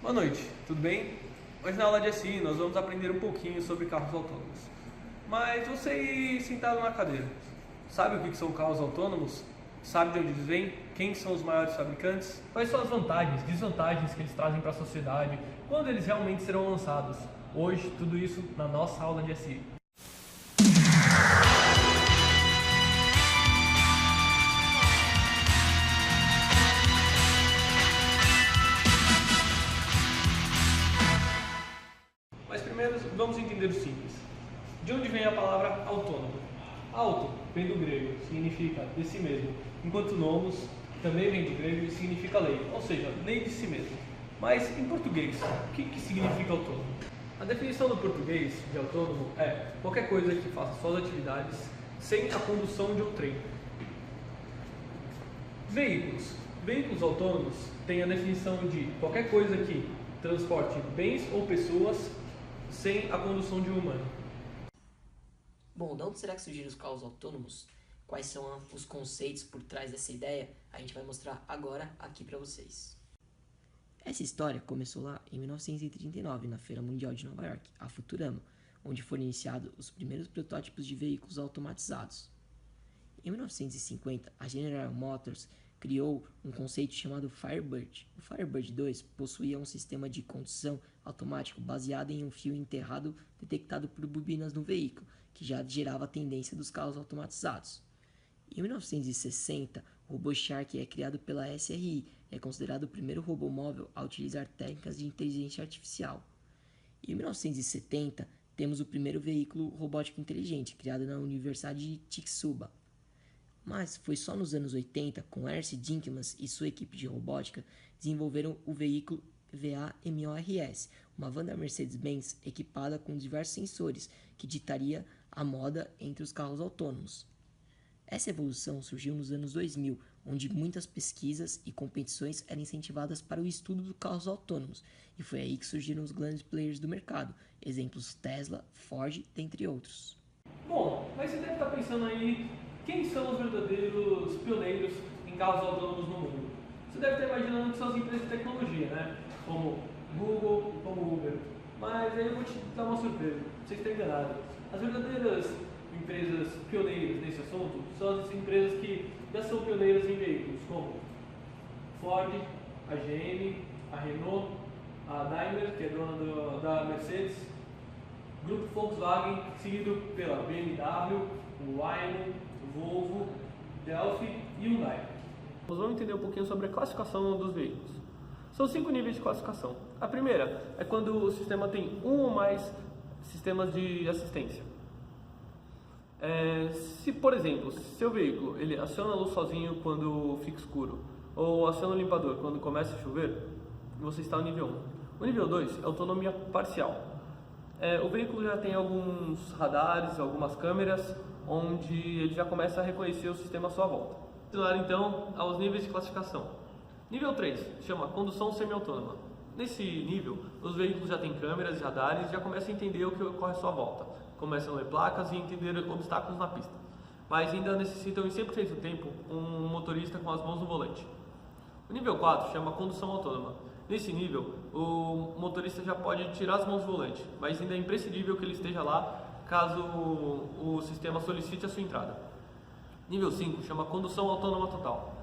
Boa noite, tudo bem? Hoje na aula de SI nós vamos aprender um pouquinho sobre carros autônomos. Mas você aí sentado na cadeira, sabe o que são carros autônomos? Sabe de onde eles vêm? Quem são os maiores fabricantes? Quais são as vantagens, desvantagens que eles trazem para a sociedade? Quando eles realmente serão lançados? Hoje, tudo isso na nossa aula de SI. Mas primeiro vamos entender o simples. De onde vem a palavra autônomo? Auto vem do grego, significa de si mesmo, enquanto nomos também vem do grego e significa lei, ou seja, lei de si mesmo. Mas em português, o que significa autônomo? A definição do português de autônomo é qualquer coisa que faça suas atividades sem a condução de um trem. Veículos. Veículos autônomos têm a definição de qualquer coisa que transporte bens ou pessoas sem a condução de um humano. Bom, de onde será que surgiram os carros autônomos? Quais são os conceitos por trás dessa ideia? A gente vai mostrar agora aqui para vocês. Essa história começou lá em 1939, na Feira Mundial de Nova York, a Futurama, onde foram iniciados os primeiros protótipos de veículos automatizados. Em 1950, a General Motors criou um conceito chamado Firebird. O Firebird 2 possuía um sistema de condução automático baseado em um fio enterrado detectado por bobinas no veículo, que já gerava a tendência dos carros automatizados. Em 1960, o robô Shark é criado pela SRI e é considerado o primeiro robô móvel a utilizar técnicas de inteligência artificial. Em 1970, temos o primeiro veículo robótico inteligente, criado na Universidade de Tsukuba. Mas foi só nos anos 80, com Ernst Dinkmans e sua equipe de robótica, desenvolveram o veículo VA-MORS, uma van da Mercedes-Benz equipada com diversos sensores, que ditaria a moda entre os carros autônomos. Essa evolução surgiu nos anos 2000, onde muitas pesquisas e competições eram incentivadas para o estudo dos carros autônomos, e foi aí que surgiram os grandes players do mercado, exemplos Tesla, Ford, dentre outros. Bom, mas você deve estar pensando aí, quem são os verdadeiros pioneiros em carros autônomos no mundo? Você deve estar imaginando que são as empresas de tecnologia, né? Como Google, como Uber. Mas aí eu vou te dar uma surpresa, você está enganado. As verdadeiras empresas pioneiras nesse assunto são as empresas que já são pioneiras em veículos, como Ford, a GM, a Renault, a Daimler, que é dona da Mercedes, Grupo Volkswagen, seguido pela BMW, o Waymo, Volvo, Delphi e Hyundai. Nós vamos entender um pouquinho sobre a classificação dos veículos. São 5 níveis de classificação. A primeira é quando o sistema tem um ou mais sistemas de assistência. Se, por exemplo, seu veículo ele aciona a luz sozinho quando fica escuro, ou aciona o limpador quando começa a chover, você está no nível 1. O nível 2 é autonomia parcial. O veículo já tem alguns radares, algumas câmeras, onde ele já começa a reconhecer o sistema à sua volta. Continuar então aos níveis de classificação. Nível 3 chama condução semi-autônoma. Nesse nível, os veículos já têm câmeras e radares e já começam a entender o que ocorre à sua volta. Começam a ler placas e entender obstáculos na pista. Mas ainda necessitam em 100% do tempo um motorista com as mãos no volante. O nível 4 chama condução autônoma. Nesse nível, o motorista já pode tirar as mãos do volante, mas ainda é imprescindível que ele esteja lá caso o sistema solicite a sua entrada. Nível 5 chama condução autônoma total.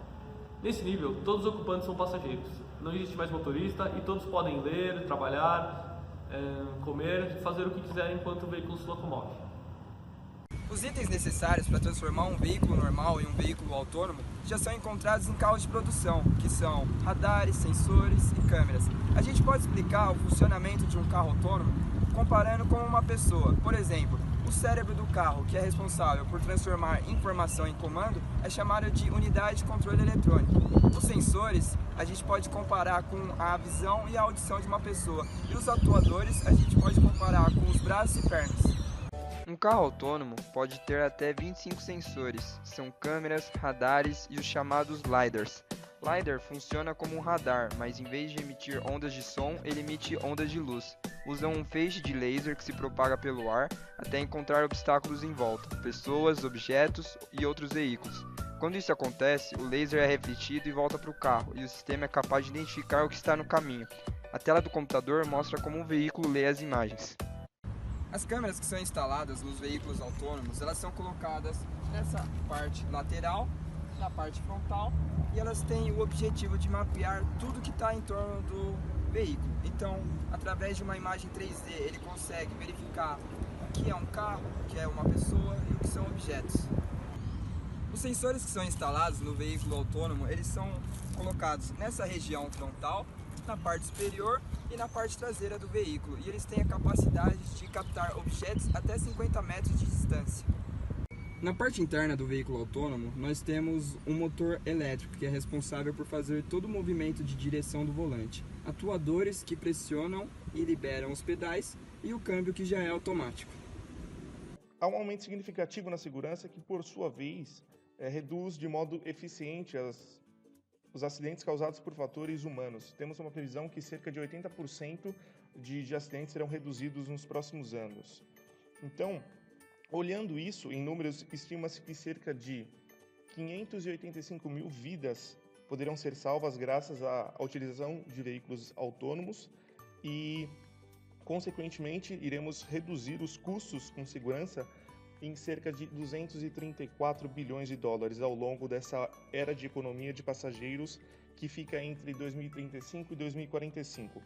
Nesse nível, todos os ocupantes são passageiros. Não existe mais motorista e todos podem ler, trabalhar, comer e fazer o que quiserem enquanto o veículo se locomove. Os itens necessários para transformar um veículo normal em um veículo autônomo já são encontrados em carros de produção, que são radares, sensores e câmeras. A gente pode explicar o funcionamento de um carro autônomo comparando com uma pessoa. Por exemplo, o cérebro do carro, que é responsável por transformar informação em comando, é chamado de unidade de controle eletrônico. Os sensores a gente pode comparar com a visão e a audição de uma pessoa. E os atuadores a gente pode comparar com os braços e pernas. Um carro autônomo pode ter até 25 sensores, são câmeras, radares e os chamados LiDARs. LiDAR funciona como um radar, mas em vez de emitir ondas de som, ele emite ondas de luz. Usa um feixe de laser que se propaga pelo ar até encontrar obstáculos em volta, pessoas, objetos e outros veículos. Quando isso acontece, o laser é refletido e volta para o carro, e o sistema é capaz de identificar o que está no caminho. A tela do computador mostra como o veículo lê as imagens. As câmeras que são instaladas nos veículos autônomos, elas são colocadas nessa parte lateral, na parte frontal, e elas têm o objetivo de mapear tudo que está em torno do veículo. Então, através de uma imagem 3D, ele consegue verificar o que é um carro, o que é uma pessoa e o que são objetos. Os sensores que são instalados no veículo autônomo, eles são colocados nessa região frontal, na parte superior e na parte traseira do veículo, e eles têm a capacidade de captar objetos até 50 metros de distância. Na parte interna do veículo autônomo, nós temos um motor elétrico que é responsável por fazer todo o movimento de direção do volante, atuadores que pressionam e liberam os pedais e o câmbio que já é automático. Há um aumento significativo na segurança que, por sua vez, reduz de modo eficiente os acidentes causados por fatores humanos. Temos uma previsão que cerca de 80% de acidentes serão reduzidos nos próximos anos. Então, olhando isso, em números, estima-se que cerca de 585 mil vidas poderão ser salvas graças à utilização de veículos autônomos e, consequentemente, iremos reduzir os custos com segurança em cerca de 234 bilhões de dólares ao longo dessa era de economia de passageiros que fica entre 2035 e 2045.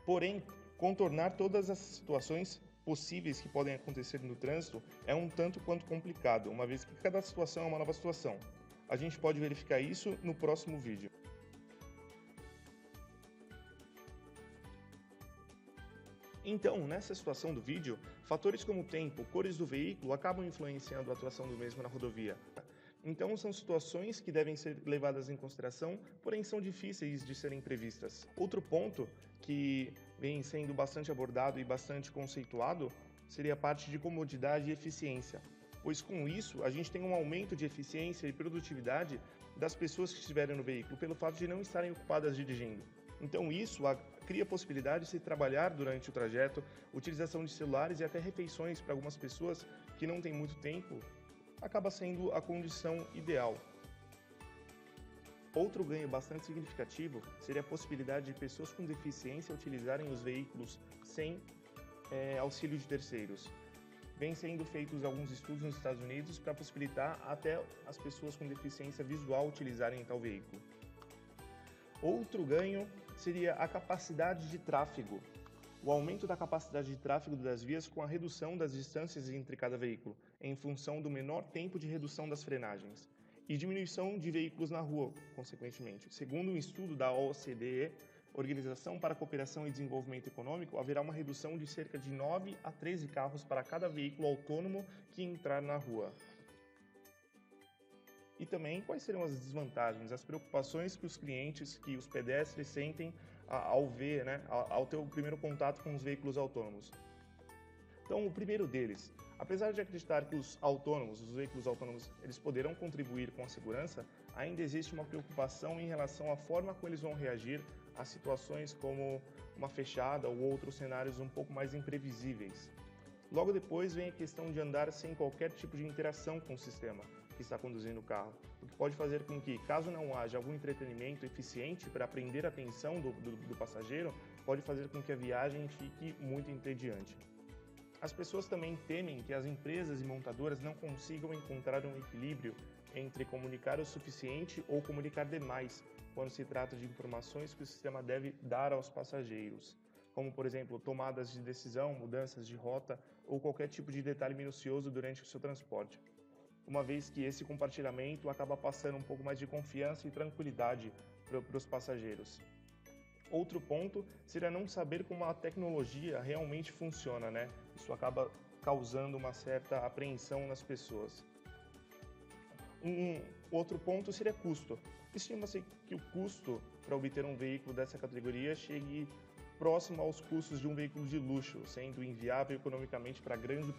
Porém, contornar todas as situações possíveis que podem acontecer no trânsito é um tanto quanto complicado, uma vez que cada situação é uma nova situação. A gente pode verificar isso no próximo vídeo. Então, nessa situação do vídeo, fatores como tempo, cores do veículo acabam influenciando a atuação do mesmo na rodovia. Então, são situações que devem ser levadas em consideração, porém são difíceis de serem previstas. Outro ponto que vem sendo bastante abordado e bastante conceituado seria a parte de comodidade e eficiência, pois com isso a gente tem um aumento de eficiência e produtividade das pessoas que estiverem no veículo, pelo fato de não estarem ocupadas dirigindo. Então isso cria a possibilidade de se trabalhar durante o trajeto, utilização de celulares e até refeições para algumas pessoas que não têm muito tempo, acaba sendo a condição ideal. Outro ganho bastante significativo seria a possibilidade de pessoas com deficiência utilizarem os veículos sem auxílio de terceiros. Vem sendo feitos alguns estudos nos Estados Unidos para possibilitar até as pessoas com deficiência visual utilizarem tal veículo. Outro ganho seria a capacidade de tráfego. O aumento da capacidade de tráfego das vias com a redução das distâncias entre cada veículo, em função do menor tempo de redução das frenagens, e diminuição de veículos na rua, consequentemente. Segundo um estudo da OCDE, Organização para a Cooperação e Desenvolvimento Econômico, haverá uma redução de cerca de 9 a 13 carros para cada veículo autônomo que entrar na rua. E também, quais serão as desvantagens, as preocupações que os clientes, que os pedestres sentem ao ver, ao ter o primeiro contato com os veículos autônomos. Então, o primeiro deles, apesar de acreditar que os veículos autônomos, eles poderão contribuir com a segurança, ainda existe uma preocupação em relação à forma como eles vão reagir a situações como uma fechada ou outros cenários um pouco mais imprevisíveis. Logo depois vem a questão de andar sem qualquer tipo de interação com o sistema que está conduzindo o carro, o que pode fazer com que, caso não haja algum entretenimento eficiente para prender a atenção do passageiro, pode fazer com que a viagem fique muito entediante. As pessoas também temem que as empresas e montadoras não consigam encontrar um equilíbrio entre comunicar o suficiente ou comunicar demais quando se trata de informações que o sistema deve dar aos passageiros, como, por exemplo, tomadas de decisão, mudanças de rota ou qualquer tipo de detalhe minucioso durante o seu transporte, uma vez que esse compartilhamento acaba passando um pouco mais de confiança e tranquilidade para os passageiros. Outro ponto seria não saber como a tecnologia realmente funciona, Isso acaba causando uma certa apreensão nas pessoas. Um outro ponto seria custo. Estima-se que o custo para obter um veículo dessa categoria chegue próximo aos custos de um veículo de luxo, sendo inviável economicamente para grande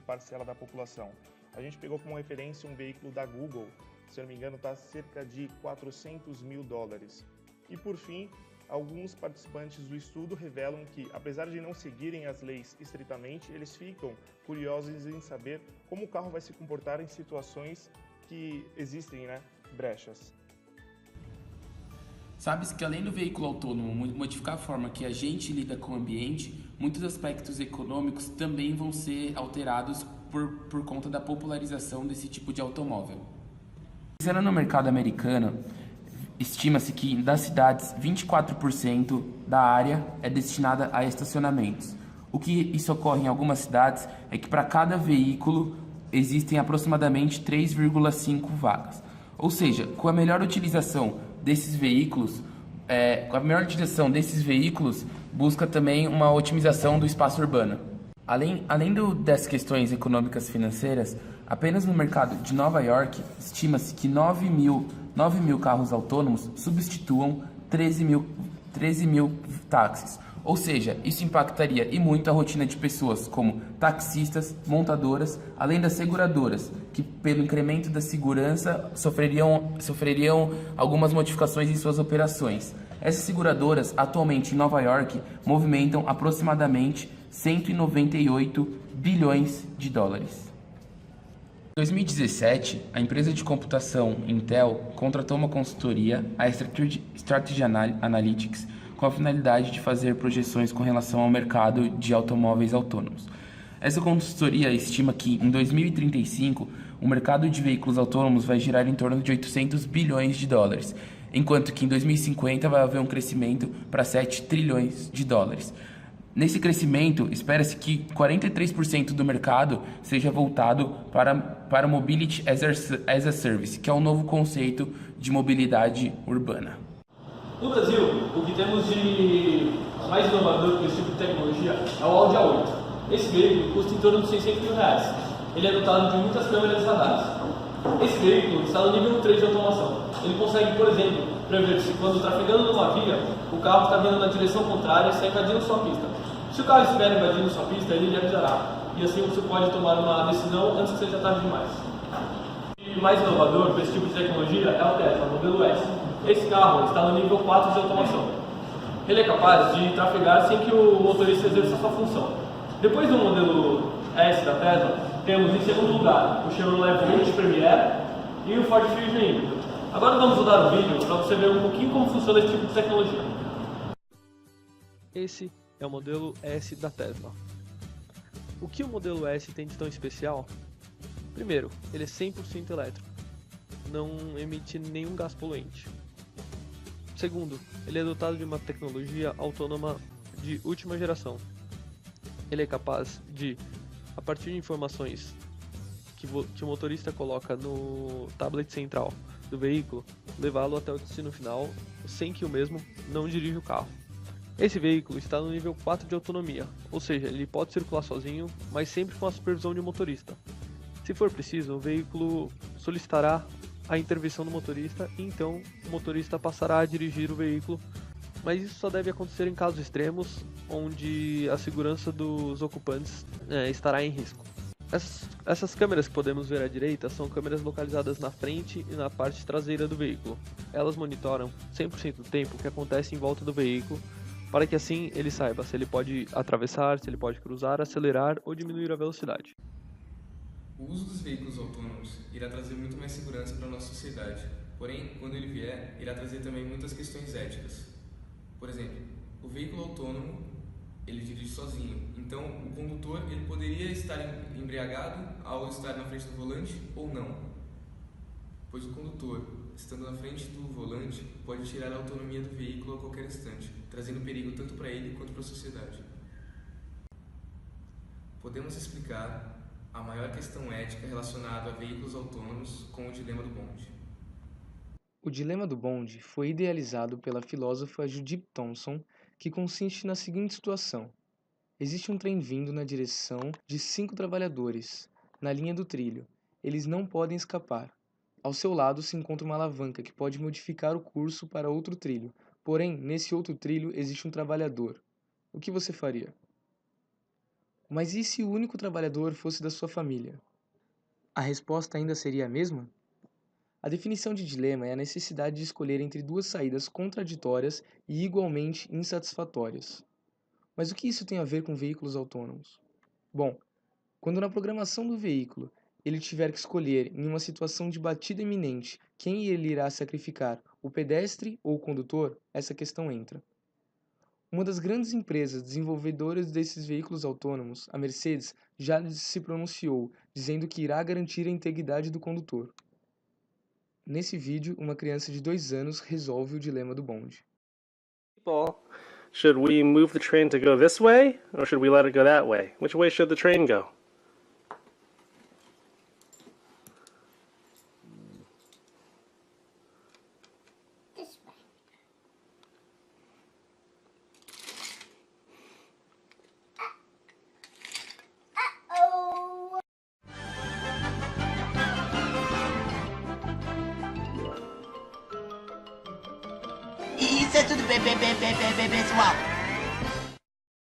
parcela da população. A gente pegou como referência um veículo da Google, se eu não me engano está cerca de 400 mil dólares. E por fim, alguns participantes do estudo revelam que, apesar de não seguirem as leis estritamente, eles ficam curiosos em saber como o carro vai se comportar em situações que existem, brechas. Sabe-se que além do veículo autônomo modificar a forma que a gente lida com o ambiente, muitos aspectos econômicos também vão ser alterados por conta da popularização desse tipo de automóvel. Pensando no mercado americano, estima-se que das cidades, 24% da área é destinada a estacionamentos. O que isso ocorre em algumas cidades é que para cada veículo existem aproximadamente 3,5 vagas. Ou seja, com a melhor utilização desses veículos, busca também uma otimização do espaço urbano. Além das questões econômicas financeiras, apenas no mercado de Nova York, estima-se que 9 mil carros autônomos substituam 13 mil táxis. Ou seja, isso impactaria e muito a rotina de pessoas como taxistas, montadoras, além das seguradoras, que pelo incremento da segurança sofreriam algumas modificações em suas operações. Essas seguradoras, atualmente em Nova York, movimentam aproximadamente 198 bilhões de dólares. Em 2017, a empresa de computação Intel contratou uma consultoria, a Strategy Analytics, com a finalidade de fazer projeções com relação ao mercado de automóveis autônomos. Essa consultoria estima que, em 2035, o mercado de veículos autônomos vai girar em torno de 800 bilhões de dólares, enquanto que em 2050 vai haver um crescimento para 7 trilhões de dólares. Nesse crescimento, espera-se que 43% do mercado seja voltado para Mobility as a Service, que é um novo conceito de mobilidade urbana. No Brasil, o que temos de mais inovador com esse tipo de tecnologia é o Audi A8. Esse veículo custa em torno de R$600 mil. Ele é dotado de muitas câmeras e radares. Esse veículo está no nível 3 de automação. Ele consegue, por exemplo, prever se quando trafegando numa via, o carro está vindo na direção contrária e está invadindo sua pista. Se o carro estiver invadindo sua pista, ele lhe avisará. E assim você pode tomar uma decisão antes que seja tarde demais. E mais inovador com esse tipo de tecnologia é o Tesla, modelo S. Esse carro está no nível 4 de automação. Ele é capaz de trafegar sem que o motorista exerça sua função. Depois do modelo S da Tesla, temos em segundo lugar o Chevrolet Volt Premier e o Ford Fusion híbrido. Agora vamos rodar o vídeo para você ver um pouquinho como funciona esse tipo de tecnologia. Esse é o modelo S da Tesla. O que o modelo S tem de tão especial? Primeiro, ele é 100% elétrico, não emite nenhum gás poluente. Segundo, ele é dotado de uma tecnologia autônoma de última geração. Ele é capaz de, a partir de informações que o motorista coloca no tablet central do veículo, levá-lo até o destino final sem que o mesmo não dirija o carro. Esse veículo está no nível 4 de autonomia, ou seja, ele pode circular sozinho, mas sempre com a supervisão de um motorista. Se for preciso, o veículo solicitará a intervenção do motorista e então o motorista passará a dirigir o veículo, mas isso só deve acontecer em casos extremos, onde a segurança dos ocupantes estará em risco. Essas câmeras que podemos ver à direita são câmeras localizadas na frente e na parte traseira do veículo. Elas monitoram 100% do tempo o que acontece em volta do veículo, para que assim ele saiba se ele pode atravessar, se ele pode cruzar, acelerar ou diminuir a velocidade. O uso dos veículos autônomos irá trazer muito mais segurança para a nossa sociedade, porém, quando ele vier, irá trazer também muitas questões éticas. Por exemplo, o veículo autônomo, ele dirige sozinho, então o condutor ele poderia estar embriagado ao estar na frente do volante ou não, pois o condutor, estando na frente do volante, pode tirar a autonomia do veículo a qualquer instante, trazendo perigo tanto para ele quanto para a sociedade. Podemos explicar a maior questão ética relacionada a veículos autônomos com o dilema do bonde. O dilema do bonde foi idealizado pela filósofa Judith Thomson, que consiste na seguinte situação. Existe um trem vindo na direção de 5 trabalhadores, na linha do trilho. Eles não podem escapar. Ao seu lado se encontra uma alavanca que pode modificar o curso para outro trilho. Porém, nesse outro trilho existe um trabalhador. O que você faria? Mas e se o único trabalhador fosse da sua família? A resposta ainda seria a mesma? A definição de dilema é a necessidade de escolher entre duas saídas contraditórias e igualmente insatisfatórias. Mas o que isso tem a ver com veículos autônomos? Bom, quando na programação do veículo ele tiver que escolher em uma situação de batida iminente quem ele irá sacrificar, o pedestre ou o condutor, essa questão entra. Uma das grandes empresas desenvolvedoras desses veículos autônomos, a Mercedes, já se pronunciou, dizendo que irá garantir a integridade do condutor. Nesse vídeo, uma criança de 2 anos resolve o dilema do bonde. Should we move the train to go this way, or should we let it go that way? Which way should the train go? This way. Uh-oh. Isso é tudo bem, pessoal.